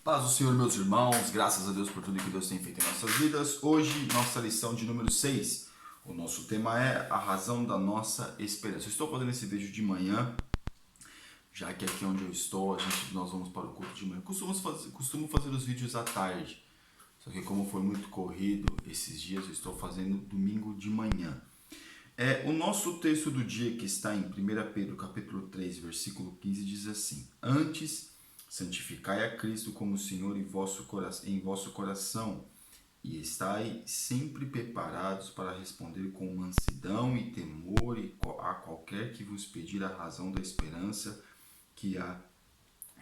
Paz do Senhor, meus irmãos, graças a Deus por tudo que Deus tem feito em nossas vidas. Hoje, nossa lição de número 6. O nosso tema é a razão da nossa esperança. Eu estou fazendo esse vídeo de manhã, já que aqui onde eu estou, nós vamos para o culto de manhã. Costumo fazer os vídeos à tarde, só que como foi muito corrido esses dias, eu estou fazendo domingo de manhã. O nosso texto do dia, que está em 1 Pedro capítulo 3, versículo 15, diz assim: Antes, santificai a Cristo como Senhor em vosso coração, e estai sempre preparados para responder com mansidão e temor a qualquer que vos pedir a razão da esperança que há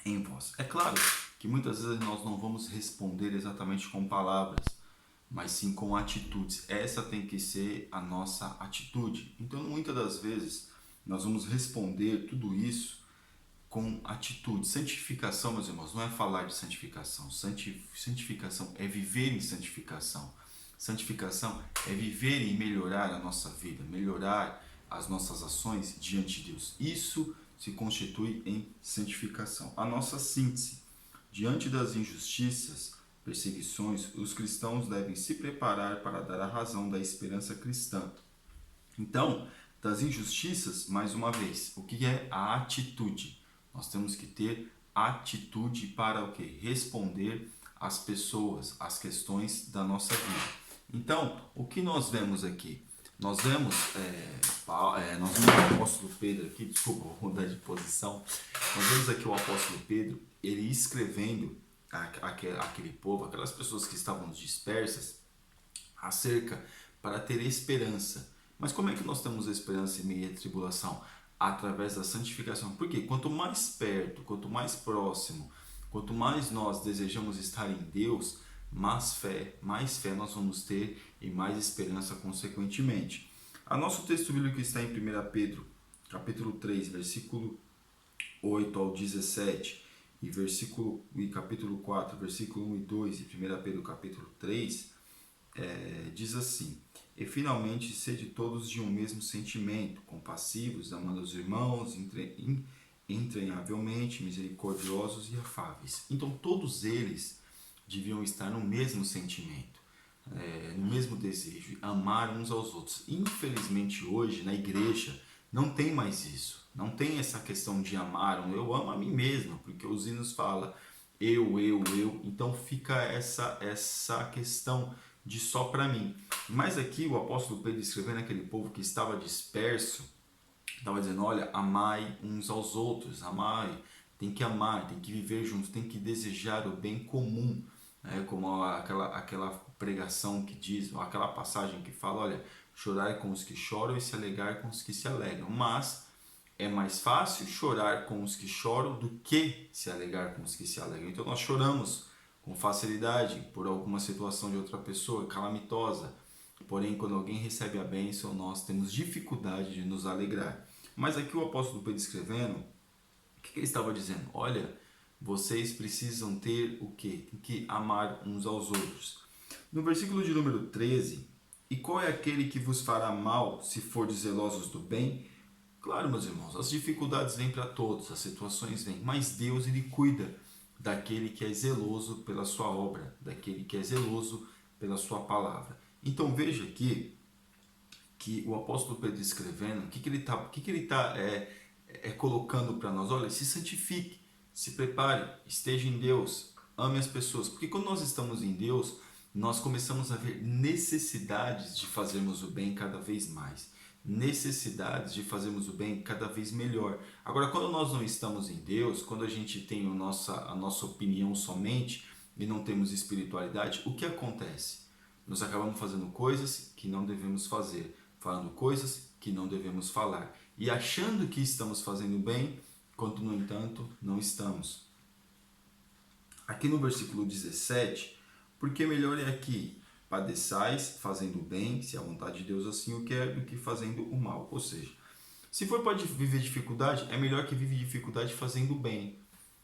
em vós. É claro que muitas vezes nós não vamos responder exatamente com palavras, mas sim com atitudes. Essa tem que ser a nossa atitude. Então, muitas das vezes, nós vamos responder tudo isso com atitude. Santificação, meus irmãos, não é falar de santificação. Santificação é viver em santificação. Santificação é viver e melhorar a nossa vida, melhorar as nossas ações diante de Deus. Isso se constitui em santificação. A nossa síntese: diante das injustiças, perseguições, os cristãos devem se preparar para dar a razão da esperança cristã. Então, das injustiças, mais uma vez, o que é a atitude? Nós temos que ter atitude para o quê? Responder às pessoas, às questões da nossa vida. Então, o que nós vemos aqui? Nós vemos o apóstolo Pedro aqui, desculpa, vou mudar de posição. Nós vemos aqui o apóstolo Pedro, ele escrevendo aquele povo, aquelas pessoas que estavam dispersas, acerca para ter esperança. Mas como é que nós temos esperança em meio à tribulação? Através da santificação. Porque quanto mais perto, quanto mais próximo, quanto mais nós desejamos estar em Deus, mais fé nós vamos ter e mais esperança consequentemente. O nosso texto bíblico está em 1 Pedro, capítulo 3, versículo 8 ao 17, e capítulo 4, versículo 1 e 2, e 1 Pedro, capítulo 3, diz assim: E finalmente sede todos de um mesmo sentimento, compassivos, amando os irmãos, entranhavelmente misericordiosos e afáveis. Então todos eles deviam estar no mesmo sentimento, no mesmo desejo, amar uns aos outros. Infelizmente hoje na igreja não tem mais isso, não tem essa questão de amar, eu amo a mim mesmo, porque os hinos falam eu, então fica essa questão de só para mim. Mas aqui o apóstolo Pedro, escrevendo aquele povo que estava disperso, estava dizendo: olha, amai uns aos outros, amai, tem que amar, tem que viver juntos, tem que desejar o bem comum, como aquela pregação que diz, ou aquela passagem que fala: olha, chorar com os que choram e se alegrar com os que se alegram. Mas é mais fácil chorar com os que choram do que se alegrar com os que se alegram. Então nós choramos com facilidade por alguma situação de outra pessoa calamitosa, porém quando alguém recebe a bênção, nós temos dificuldade de nos alegrar. Mas aqui o apóstolo Pedro escrevendo, o que ele estava dizendo? Olha, vocês precisam ter o quê? Tem que amar uns aos outros. No versículo de número 13, e qual é aquele que vos fará mal se fordes zelosos do bem? Claro, meus irmãos, as dificuldades vêm para todos, as situações vêm, mas Deus, ele cuida daquele que é zeloso pela sua obra, daquele que é zeloso pela sua palavra. Então veja aqui que o apóstolo Pedro escrevendo, o que ele está colocando para nós? Olha, se santifique, se prepare, esteja em Deus, ame as pessoas, porque quando nós estamos em Deus, nós começamos a ver necessidades de fazermos o bem cada vez mais, necessidades de fazermos o bem cada vez melhor. Agora, quando nós não estamos em Deus, quando a gente tem a nossa opinião somente e não temos espiritualidade, o que acontece? Nós acabamos fazendo coisas que não devemos fazer, falando coisas que não devemos falar e achando que estamos fazendo bem, quando no entanto não estamos. Aqui no versículo 17, porque melhor é aqui: padeçais fazendo o bem, se a vontade de Deus assim o quer, do que fazendo o mal. Ou seja, se for para viver dificuldade, é melhor que vive dificuldade fazendo o bem,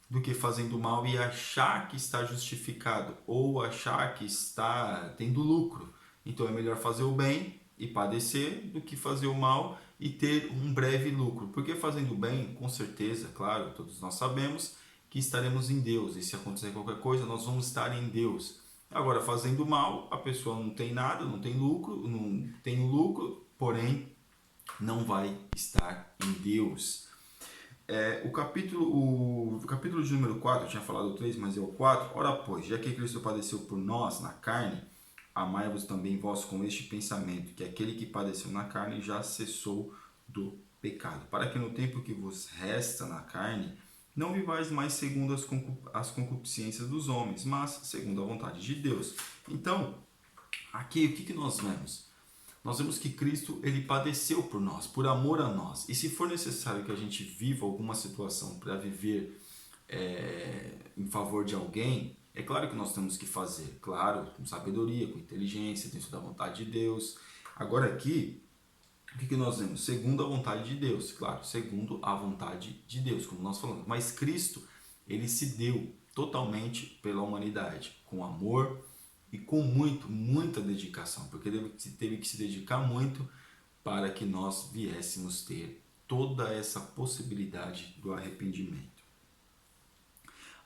do que fazendo o mal e achar que está justificado, ou achar que está tendo lucro. Então é melhor fazer o bem e padecer, do que fazer o mal e ter um breve lucro. Porque fazendo o bem, com certeza, claro, todos nós sabemos, que estaremos em Deus. E se acontecer qualquer coisa, nós vamos estar em Deus. Agora, fazendo mal, a pessoa não tem nada, não tem lucro, porém não vai estar em Deus. O capítulo de número 4, eu tinha falado o 3, mas é o 4. Ora, pois, já que Cristo padeceu por nós na carne, amai-vos também vós com este pensamento, que aquele que padeceu na carne já cessou do pecado. Para que no tempo que vos resta na carne, não vivais mais segundo as concupiscências dos homens, mas segundo a vontade de Deus. Então, aqui o que nós vemos? Nós vemos que Cristo ele padeceu por nós, por amor a nós. E se for necessário que a gente viva alguma situação para viver em favor de alguém, é claro que nós temos que fazer, claro, com sabedoria, com inteligência, dentro da vontade de Deus. Agora aqui, o que nós vemos? Segundo a vontade de Deus, claro, segundo a vontade de Deus, como nós falamos. Mas Cristo, ele se deu totalmente pela humanidade, com amor e com muita dedicação, porque ele teve que se dedicar muito para que nós viéssemos ter toda essa possibilidade do arrependimento.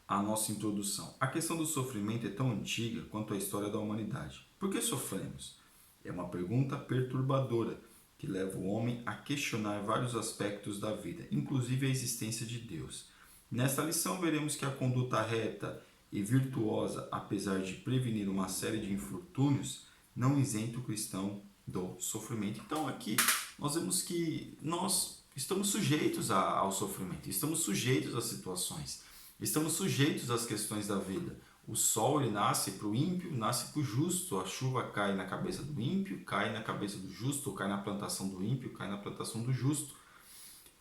A nossa introdução. A questão do sofrimento é tão antiga quanto a história da humanidade. Por que sofremos? É uma pergunta perturbadora que leva o homem a questionar vários aspectos da vida, inclusive a existência de Deus. Nesta lição veremos que a conduta reta e virtuosa, apesar de prevenir uma série de infortúnios, não isenta o cristão do sofrimento. Então aqui nós vemos que nós estamos sujeitos ao sofrimento, estamos sujeitos às situações, estamos sujeitos às questões da vida. O sol ele nasce para o ímpio, nasce para o justo, a chuva cai na cabeça do ímpio, cai na cabeça do justo, cai na plantação do ímpio, cai na plantação do justo.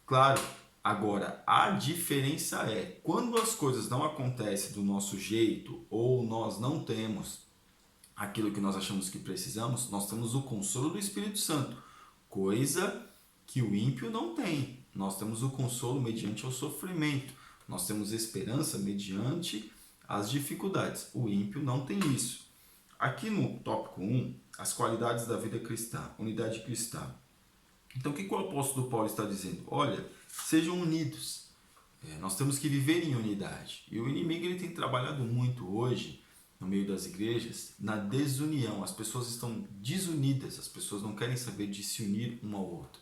Claro, agora, a diferença é, quando as coisas não acontecem do nosso jeito, ou nós não temos aquilo que nós achamos que precisamos, nós temos o consolo do Espírito Santo, coisa que o ímpio não tem. Nós temos o consolo mediante o sofrimento, nós temos esperança mediante as dificuldades. O ímpio não tem isso. Aqui no tópico 1, as qualidades da vida cristã, unidade cristã. Então, o que o apóstolo Paulo está dizendo? Olha, sejam unidos. Nós temos que viver em unidade. E o inimigo ele tem trabalhado muito hoje, no meio das igrejas, na desunião. As pessoas estão desunidas, as pessoas não querem saber de se unir um ao outro.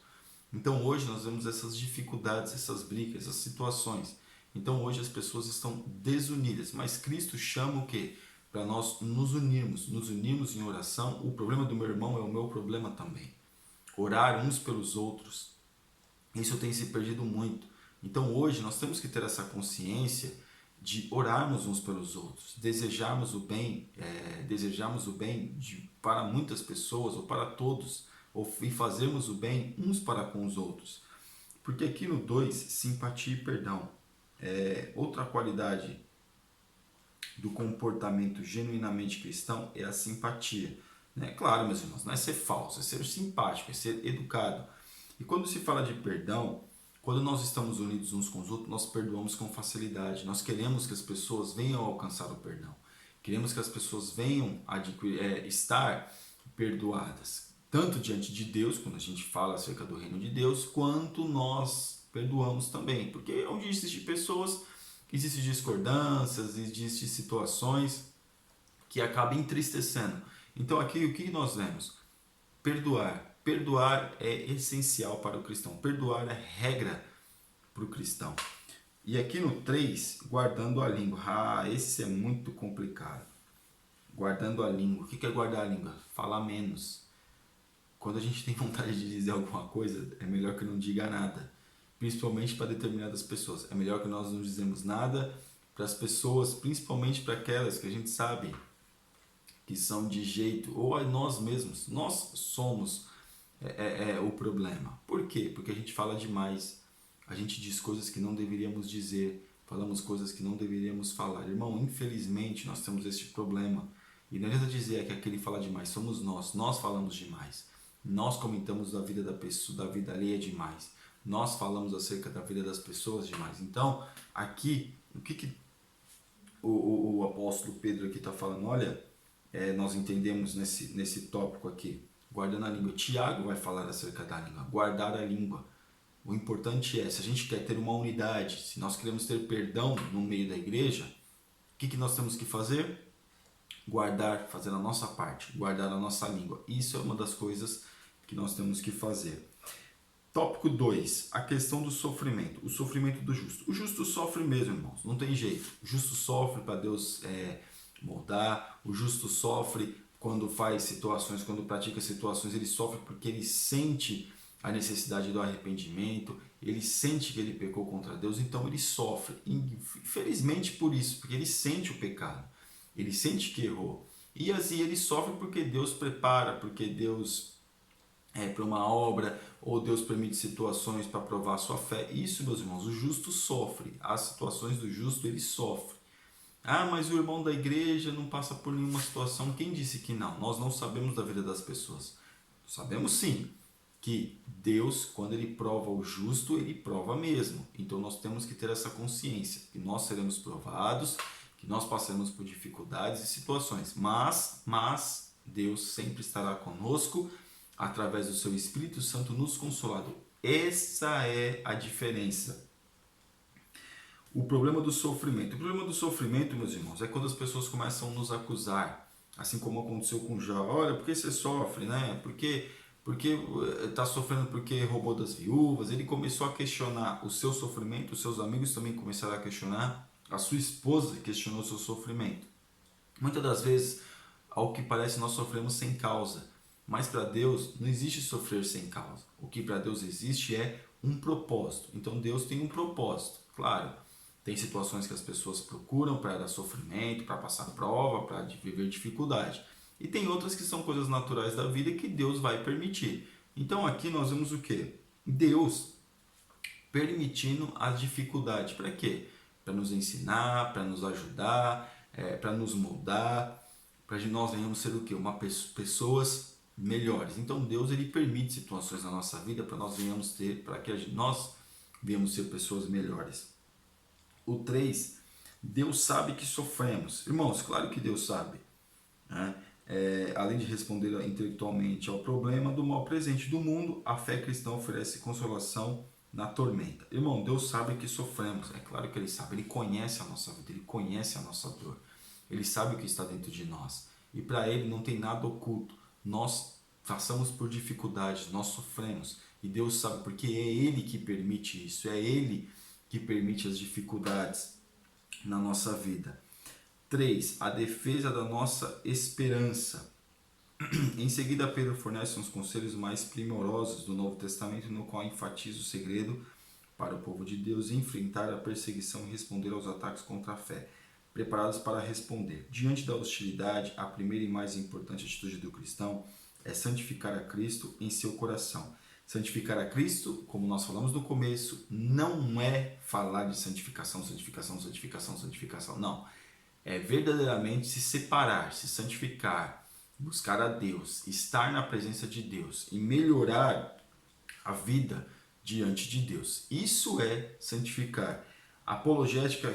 Então, hoje nós vemos essas dificuldades, essas brigas, essas situações. Então, hoje as pessoas estão desunidas. Mas Cristo chama o quê? Para nós nos unirmos em oração. O problema do meu irmão é o meu problema também. Orar uns pelos outros. Isso tem se perdido muito. Então hoje nós temos que ter essa consciência de orarmos uns pelos outros, desejarmos o bem para muitas pessoas ou para todos, e fazermos o bem uns para com os outros. Porque aqui no 2, simpatia e perdão. Outra qualidade do comportamento genuinamente cristão é a simpatia. Claro, meus irmãos, não é ser falso, é ser simpático, é ser educado. E quando se fala de perdão, quando nós estamos unidos uns com os outros, nós perdoamos com facilidade. Nós queremos que as pessoas venham a alcançar o perdão. Queremos que as pessoas venham a estar perdoadas. Tanto diante de Deus, quando a gente fala acerca do reino de Deus, quanto nós perdoamos também. Porque onde existem pessoas, existem discordâncias, existem situações que acabam entristecendo. Então aqui o que nós vemos? Perdoar. Perdoar é essencial para o cristão. Perdoar é regra para o cristão. E aqui no 3, guardando a língua. Esse é muito complicado. Guardando a língua. O que é guardar a língua? Falar menos. Quando a gente tem vontade de dizer alguma coisa, é melhor que não diga nada. Principalmente para determinadas pessoas. É melhor que nós não dizemos nada para as pessoas, principalmente para aquelas que a gente sabe que são de jeito, ou a nós mesmos. Nós somos o problema. Por quê? Porque a gente fala demais, a gente diz coisas que não deveríamos dizer, falamos coisas que não deveríamos falar. Irmão, infelizmente nós temos esse problema. E não adianta dizer que aquele fala demais, somos nós falamos demais. Nós comentamos da vida da pessoa, da vida alheia demais. Nós falamos acerca da vida das pessoas demais. Então, aqui, o que o apóstolo Pedro aqui está falando? Olha, nós entendemos nesse tópico aqui, guardando a língua. Tiago vai falar acerca da língua, guardar a língua. O importante é, se a gente quer ter uma unidade, se nós queremos ter perdão no meio da igreja, o que nós temos que fazer? Guardar, fazer a nossa parte, guardar a nossa língua. Isso é uma das coisas que nós temos que fazer. Tópico 2, a questão do sofrimento, o sofrimento do justo. O justo sofre mesmo, irmãos, não tem jeito. O justo sofre para Deus moldar, o justo sofre quando faz situações, quando pratica situações, ele sofre porque ele sente a necessidade do arrependimento, ele sente que ele pecou contra Deus, então ele sofre. Infelizmente por isso, porque ele sente o pecado, ele sente que errou. E assim ele sofre porque Deus prepara, porque Deus para uma obra, ou Deus permite situações para provar a sua fé. Isso, meus irmãos, o justo sofre. As situações do justo, ele sofre. Ah, mas o irmão da igreja não passa por nenhuma situação. Quem disse que não? Nós não sabemos da vida das pessoas. Sabemos sim que Deus, quando ele prova o justo, ele prova mesmo. Então nós temos que ter essa consciência, que nós seremos provados, que nós passaremos por dificuldades e situações. Mas Deus sempre estará conosco, através do seu Espírito Santo nos consolando. Essa é a diferença. O problema do sofrimento. O problema do sofrimento, meus irmãos, é quando as pessoas começam a nos acusar, assim como aconteceu com Jó. Olha, por que você sofre, né? Porque está sofrendo porque roubou das viúvas. Ele começou a questionar o seu sofrimento, os seus amigos também começaram a questionar, a sua esposa questionou o seu sofrimento. Muitas das vezes, ao que parece, nós sofremos sem causa. Mas para Deus não existe sofrer sem causa. O que para Deus existe é um propósito. Então Deus tem um propósito. Claro, tem situações que as pessoas procuram para dar sofrimento, para passar prova, para viver dificuldade. E tem outras que são coisas naturais da vida que Deus vai permitir. Então aqui nós vemos o quê? Deus permitindo a dificuldade. Para quê? Para nos ensinar, para nos ajudar, para nos moldar, para que nós venhamos ser o quê? Pessoas melhores. Então Deus ele permite situações na nossa vida para nós venhamos ter, para que nós venhamos ser pessoas melhores. O 3, Deus sabe que sofremos. Irmãos, claro que Deus sabe, né? Além de responder intelectualmente ao problema do mal presente do mundo, a fé cristã oferece consolação na tormenta. Irmão, Deus sabe que sofremos. É claro que Ele sabe. Ele conhece a nossa vida, Ele conhece a nossa dor. Ele sabe o que está dentro de nós. E para Ele não tem nada oculto. Nós passamos por dificuldades, nós sofremos. E Deus sabe, porque é Ele que permite isso. É Ele que permite as dificuldades na nossa vida. 3. A defesa da nossa esperança. Em seguida, Pedro fornece uns conselhos mais primorosos do Novo Testamento, no qual enfatiza o segredo para o povo de Deus enfrentar a perseguição e responder aos ataques contra a fé, preparados para responder. Diante da hostilidade, a primeira e mais importante atitude do cristão é santificar a Cristo em seu coração. Santificar a Cristo, como nós falamos no começo, não é falar de santificação, não. É verdadeiramente se separar, se santificar, buscar a Deus, estar na presença de Deus e melhorar a vida diante de Deus. Isso é santificar. A apologética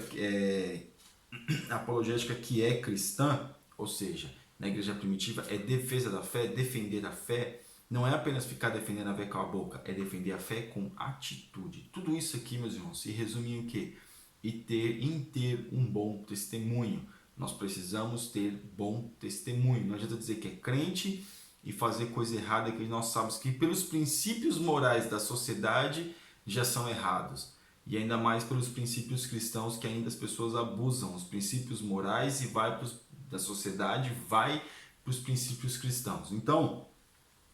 que é cristã, ou seja, na igreja primitiva, é defesa da fé, defender a fé. Não é apenas ficar defendendo a fé com a boca, é defender a fé com atitude. Tudo isso aqui, meus irmãos, se resume em quê? Em ter um bom testemunho. Nós precisamos ter bom testemunho. Não adianta dizer que é crente e fazer coisa errada, que nós sabemos que pelos princípios morais da sociedade já são errados. E ainda mais pelos princípios cristãos, que ainda as pessoas abusam. Os princípios morais e da sociedade vai para os princípios cristãos. Então,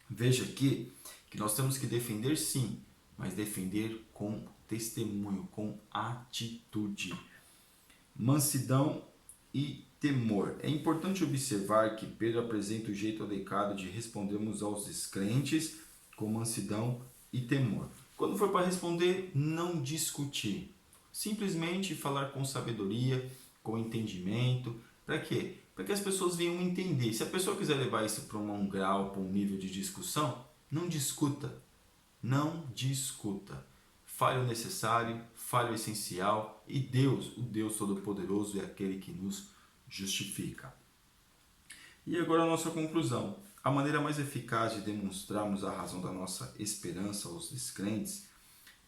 veja aqui que nós temos que defender sim, mas defender com testemunho, com atitude. Mansidão e temor. É importante observar que Pedro apresenta o jeito adequado de respondermos aos descrentes com mansidão e temor. Quando for para responder, não discutir. Simplesmente falar com sabedoria, com entendimento. Para quê? Para que as pessoas venham entender. Se a pessoa quiser levar isso para um grau, para um nível de discussão, não discuta. Não discuta. Fale o necessário, fale o essencial, e Deus, o Deus Todo-Poderoso, é aquele que nos justifica. E agora a nossa conclusão. A maneira mais eficaz de demonstrarmos a razão da nossa esperança aos descrentes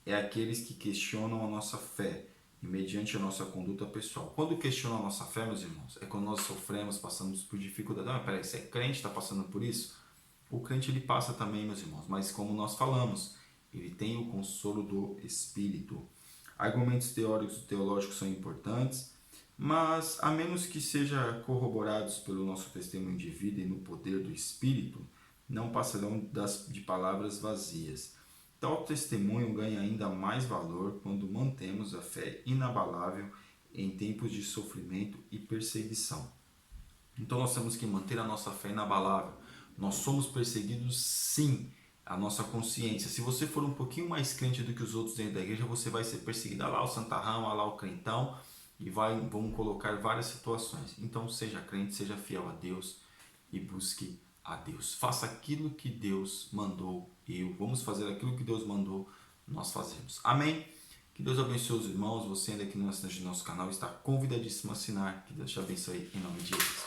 é aqueles que questionam a nossa fé e mediante a nossa conduta pessoal. Quando questionam a nossa fé, meus irmãos, é quando nós sofremos, passamos por dificuldade. Não, peraí, você é crente, está passando por isso? O crente ele passa também, meus irmãos, mas como nós falamos, ele tem o consolo do Espírito. Argumentos teóricos e teológicos são importantes, mas a menos que sejam corroborados pelo nosso testemunho de vida e no poder do Espírito, não passarão de palavras vazias. Tal testemunho ganha ainda mais valor quando mantemos a fé inabalável em tempos de sofrimento e perseguição. Então nós temos que manter a nossa fé inabalável. Nós somos perseguidos sim, a nossa consciência. Se você for um pouquinho mais crente do que os outros dentro da igreja, você vai ser perseguido. Olha lá o santarrão, olha lá o crentão, e vão colocar várias situações. Então seja crente, seja fiel a Deus e busque a Deus. Faça aquilo que Deus mandou. Vamos fazer aquilo que Deus mandou, nós fazemos. Amém? Que Deus abençoe os irmãos. Você ainda que não é assinante do nosso canal está convidadíssimo a assinar. Que Deus te abençoe em nome de Jesus.